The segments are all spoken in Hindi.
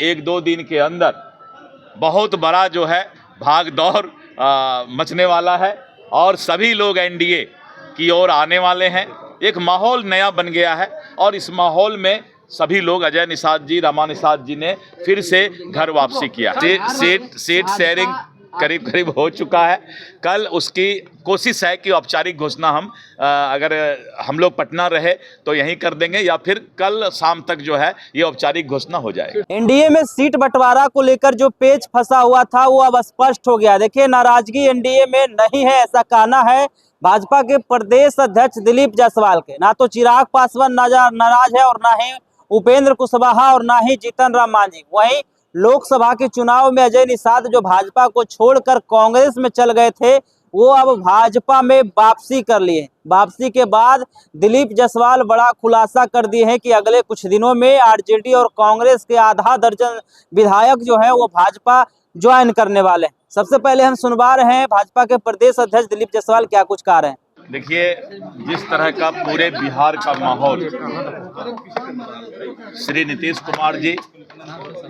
एक दो दिन के अंदर बहुत बड़ा जो है भाग दौड़ मचने वाला है और सभी लोग एनडीए की ओर आने वाले हैं। एक माहौल नया बन गया है और इस माहौल में सभी लोग, अजय निषाद जी, रमा निषाद जी ने फिर से घर वापसी किया। सीट शेयरिंग करीब हो चुका है। कल उसकी कोशिश है कि औपचारिक घोषणा अगर हम लोग पटना रहे तो यहीं कर देंगे या फिर कल शाम तक जो है ये औपचारिक घोषणा हो जाएगी। एनडीए में सीट बंटवारा को लेकर जो पेच फंसा हुआ था वो अब स्पष्ट हो गया। देखिए, नाराजगी एनडीए में नहीं है ऐसा कहना है भाजपा के प्रदेश अध्यक्ष दिलीप जायसवाल के। ना तो चिराग पासवान नाराज है और ना ही उपेंद्र कुशवाहा और ना ही जीतन राम मांझी। वहीं लोकसभा के चुनाव में अजय निषाद जो भाजपा को छोड़कर कांग्रेस में चल गए थे वो अब भाजपा में वापसी कर लिए। वापसी के बाद दिलीप जायसवाल बड़ा खुलासा कर दिए हैं कि अगले कुछ दिनों में आरजेडी और कांग्रेस के आधा दर्जन विधायक जो है वो भाजपा ज्वाइन करने वाले हैं। सबसे पहले हम सुनवा रहे हैं भाजपा के प्रदेश अध्यक्ष दिलीप जायसवाल क्या कुछ कह रहे हैं। देखिए, जिस तरह का पूरे बिहार का माहौल श्री नीतीश कुमार जी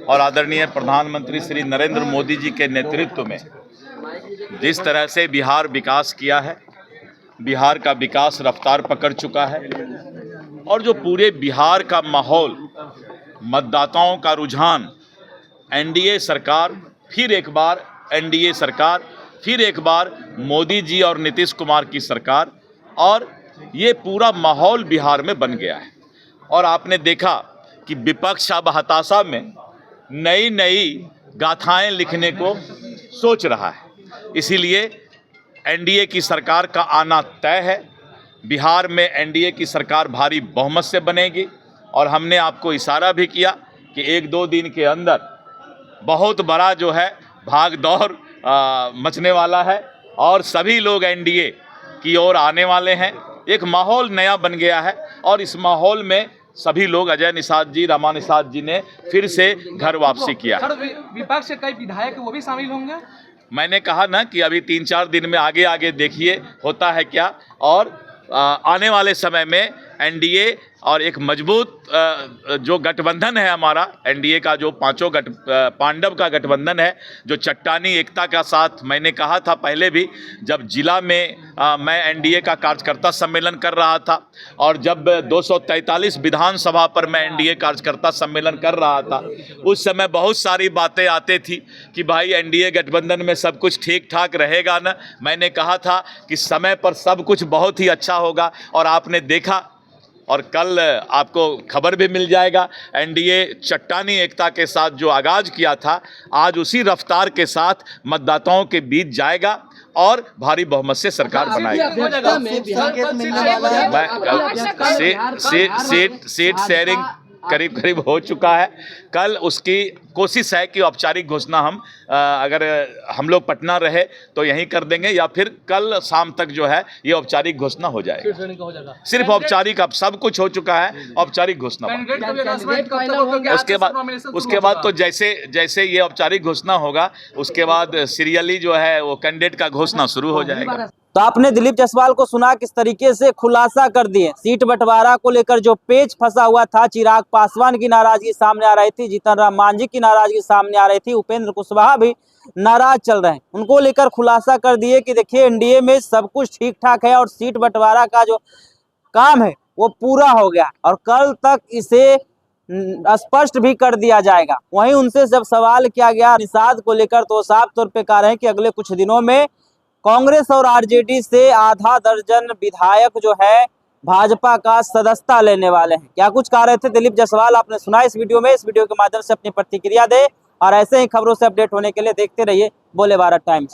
और आदरणीय प्रधानमंत्री श्री नरेंद्र मोदी जी के नेतृत्व में जिस तरह से बिहार विकास किया है, बिहार का विकास रफ्तार पकड़ चुका है और जो पूरे बिहार का माहौल, मतदाताओं का रुझान, एनडीए सरकार, फिर एक बार मोदी जी और नीतीश कुमार की सरकार, और ये पूरा माहौल बिहार में बन गया है। और आपने देखा कि विपक्ष अब हताशा में नई नई गाथाएं लिखने को सोच रहा है। इसीलिए एनडीए की सरकार का आना तय है। बिहार में एनडीए की सरकार भारी बहुमत से बनेगी और हमने आपको इशारा भी किया कि एक दो दिन के अंदर बहुत बड़ा जो है भाग दौड़ मचने वाला है और सभी लोग एनडीए की ओर आने वाले हैं। एक माहौल नया बन गया है और इस माहौल में सभी लोग, अजय निषाद जी, रमा निषाद जी ने फिर से घर वापसी किया। विपक्ष के कई विधायक वो भी शामिल होंगे। मैंने कहा ना कि अभी 3-4 दिन में आगे देखिए होता है क्या, और आने वाले समय में एनडीए और एक मजबूत जो गठबंधन है हमारा, एनडीए का जो पांचों पांडव का गठबंधन है, जो चट्टानी एकता का साथ, मैंने कहा था पहले भी जब जिला में मैं एनडीए का कार्यकर्ता सम्मेलन कर रहा था और जब 243 विधानसभा पर मैं एनडीए कार्यकर्ता सम्मेलन कर रहा था, उस समय बहुत सारी बातें आती थी कि भाई एनडीए गठबंधन में सब कुछ ठीक ठाक रहेगा ना। मैंने कहा था कि समय पर सब कुछ बहुत ही अच्छा होगा और आपने देखा और कल आपको खबर भी मिल जाएगा। एनडीए चट्टानी एकता के साथ जो आगाज किया था, आज उसी रफ्तार के साथ मतदाताओं के बीच जाएगा और भारी बहुमत से सरकार बनाएगी। सीट शेयरिंग करीब हो चुका है। कल उसकी कोशिश है कि औपचारिक घोषणा अगर हम लोग पटना रहे तो यहीं कर देंगे या फिर कल शाम तक जो है ये औपचारिक घोषणा हो जाएगा। सिर्फ औपचारिक, अब सब कुछ हो चुका है, औपचारिक घोषणा। उसके बाद तो जैसे ये औपचारिक घोषणा होगा उसके बाद सीरियली जो है वो कैंडिडेट का घोषणा शुरू हो जाएगा। तो आपने दिलीप जायसवाल को सुना किस तरीके से खुलासा कर दिए। सीट बंटवारा को लेकर जो पेच फंसा हुआ था, चिराग पासवान की नाराजगी सामने आ रही थी, जीतन राम मांझी की नाराजगी सामने आ रही थी, उपेंद्र कुशवाहा भी नाराज चल रहे हैं, उनको लेकर खुलासा कर दिए कि देखिए एनडीए में सब कुछ ठीक ठाक है और सीट बंटवारा का जो काम है वो पूरा हो गया और कल तक इसे स्पष्ट भी कर दिया जाएगा। वहीं उनसे जब सवाल किया गया निषाद को लेकर तो साफ तौर पे कह रहे हैं कि अगले कुछ दिनों में कांग्रेस और आरजेडी से आधा दर्जन विधायक जो है भाजपा का सदस्यता लेने वाले हैं। क्या कुछ कह रहे थे दिलीप जायसवाल आपने सुना इस वीडियो में। इस वीडियो के माध्यम से अपनी प्रतिक्रिया दे और ऐसे ही खबरों से अपडेट होने के लिए देखते रहिए बोले भारत टाइम्स।